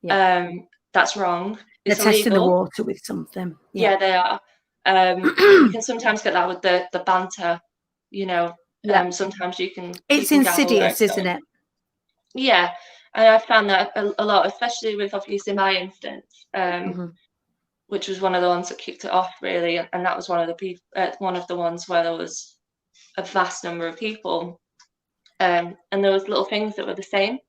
Yeah. That's wrong. It's They're testing the illegal. water with something. Yeah, they are. You can sometimes get that with the banter, you know. Sometimes you can. It's insidious, isn't it? Yeah, and I found that a lot, especially with obviously my instance, which was one of the ones that kicked it off really, and that was one of the ones where there was a vast number of people. and there was little things that were the same.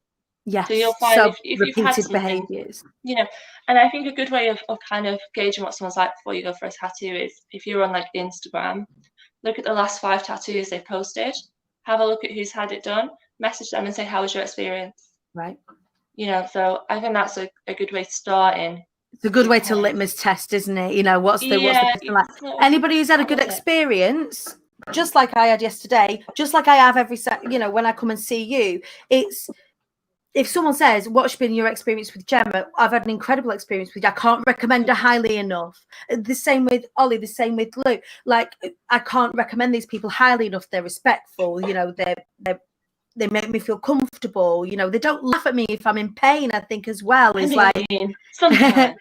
Yes. So you'll find So if you've had repeated something, behaviours. you know, and I think a good way of kind of gauging what someone's like before you go for a tattoo is if you're on like Instagram, look at the last 5 tattoos they've posted, have a look at who's had it done, message them and say, how was your experience? Right. You know, so I think that's a good way to start in. It's a good way to litmus test, isn't it? You know, what's the person like? sort of Anybody who's had a good follow it. experience, just like I had yesterday, just like I have when I come and see you, it's if someone says, what's been your experience with Gemma? I've had an incredible experience with you. I can't recommend her highly enough. The same with Ollie, the same with Luke. Like, I can't recommend these people highly enough. They're respectful, you know, they make me feel comfortable, you know, they don't laugh at me if I'm in pain, I think, as well. Is like sometimes.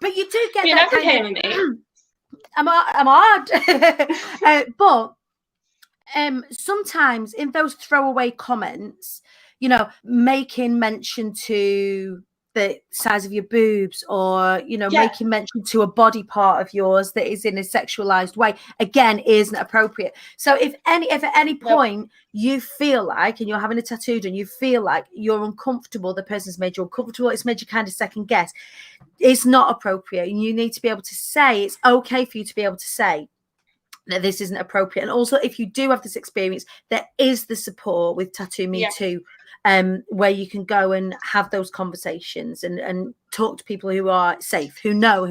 But you do get you that never kind came of with me. I'm hard. But sometimes in those throwaway comments, you know, making mention to the size of your boobs, or, you know, making mention to a body part of yours that is in a sexualized way, again, isn't appropriate. So if at any point you feel like, and you're having a tattoo done, you feel like you're uncomfortable, the person's made you uncomfortable, it's made you kind of second guess, it's not appropriate. And you need to be able to say, it's okay for you to be able to say that this isn't appropriate. And also, if you do have this experience, there is the support with Tattoo Me Too, where you can go and have those conversations and talk to people who are safe, who know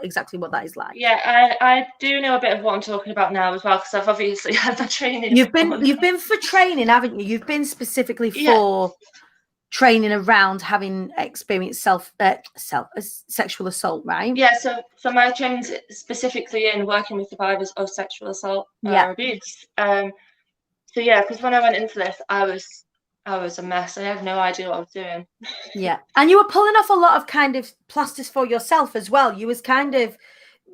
exactly what that is like. Yeah, I do know a bit of what I'm talking about now as well, because I've obviously had my training. You've been for training, haven't you? You've been specifically for training around having experienced sexual assault, right? Yeah, so my training's specifically in working with survivors of sexual assault or abuse. So yeah, because when I went into this, I was a mess. I had no idea what I was doing. Yeah, and you were pulling off a lot of kind of plasters for yourself as well. You was kind of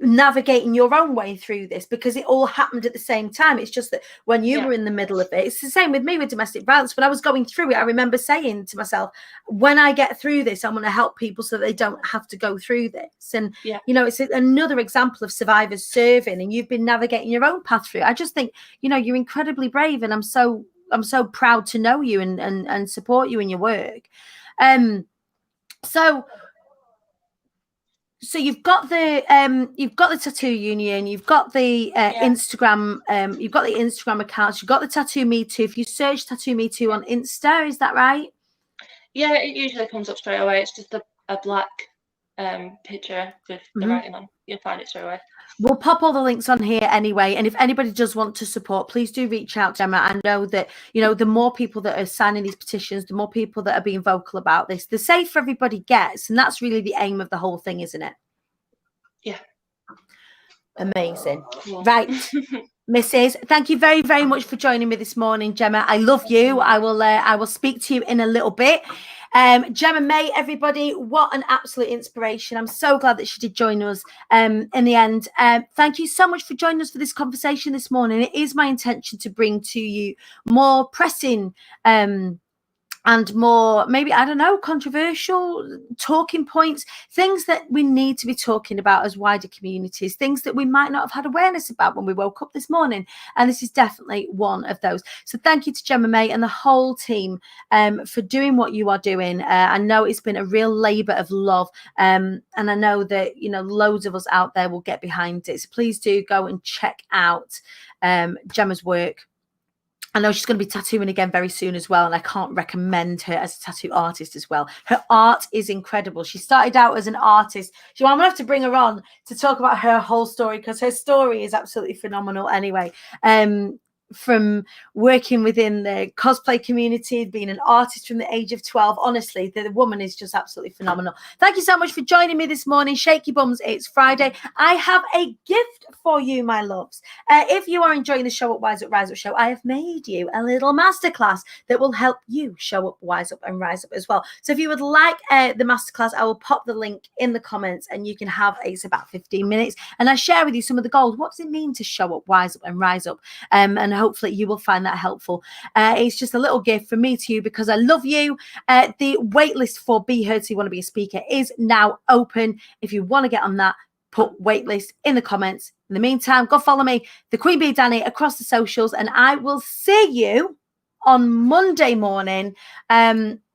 navigating your own way through this because it all happened at the same time. It's just that when you were in the middle of it, it's the same with me with domestic violence. When I was going through it, I remember saying to myself, when I get through this, I'm going to help people so they don't have to go through this. And you know, it's another example of survivors serving, and you've been navigating your own path through. I just think, you know, you're incredibly brave, and I'm so proud to know you and support you in your work. So you've got the tattoo union, you've got the Instagram, you've got the Instagram accounts, you've got the Tattoo Me Too. If you search Tattoo Me Too on Insta, is that right? Yeah, it usually comes up straight away. It's just a black picture with the writing on. You'll find it straight away. We'll pop all the links on here anyway. And if anybody does want to support, please do reach out, Gemma. I know that, you know, the more people that are signing these petitions, the more people that are being vocal about this, the safer everybody gets. And that's really the aim of the whole thing, isn't it? Yeah. Amazing. Cool. Right. Mrs. Thank you very, very much for joining me this morning, Gemma. I love you. I will speak to you in a little bit. Gemma May, everybody, what an absolute inspiration. I'm so glad that she did join us in the end. Thank you so much for joining us for this conversation this morning. It is my intention to bring to you more pressing and more, maybe, I don't know, controversial talking points, things that we need to be talking about as wider communities, things that we might not have had awareness about when we woke up this morning. And this is definitely one of those. So thank you to Gemma May and the whole team for doing what you are doing. I know it's been a real labour of love. And I know that, you know, loads of us out there will get behind it. So please do go and check out Gemma's work. I know she's going to be tattooing again very soon as well, and I can't recommend her as a tattoo artist as well. Her art is incredible. She started out as an artist. I'm going to have to bring her on to talk about her whole story, because her story is absolutely phenomenal anyway. From working within the cosplay community, being an artist from the age of 12, honestly, the woman is just absolutely phenomenal. Thank you so much for joining me this morning. Shake your bums, it's Friday. I have a gift for you, my loves. If you are enjoying the Show Up, Wise Up, Rise Up show, I have made you a little masterclass that will help you show up, wise up, and rise up as well. So if you would like the masterclass, I will pop the link in the comments, and you can have it's about 15 minutes, and I share with you some of the goals. What does it mean to show up, wise up, and rise up? And hopefully you will find that helpful. It's just a little gift from me to you because I love you. The wait list for Be Heard So You Want to Be a Speaker is now open. If you want to get on that, put waitlist in the comments. In the meantime, go follow me, the Queen Bee Dani, across the socials, and I will see you on Monday morning.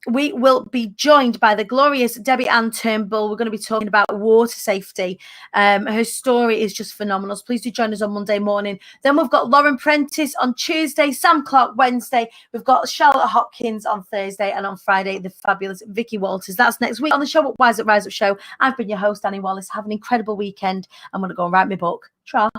We will be joined by the glorious Debbie Ann Turnbull. We're going to be talking about water safety. Her story is just phenomenal. So please do join us on Monday morning. Then we've got Lauren Prentice on Tuesday, Sam Clark Wednesday. We've got Charlotte Hopkins on Thursday, and on Friday, the fabulous Vicky Walters. That's next week on the show at Rise Up Show. I've been your host, Dani Wallace. Have an incredible weekend. I'm going to go and write my book. Tra.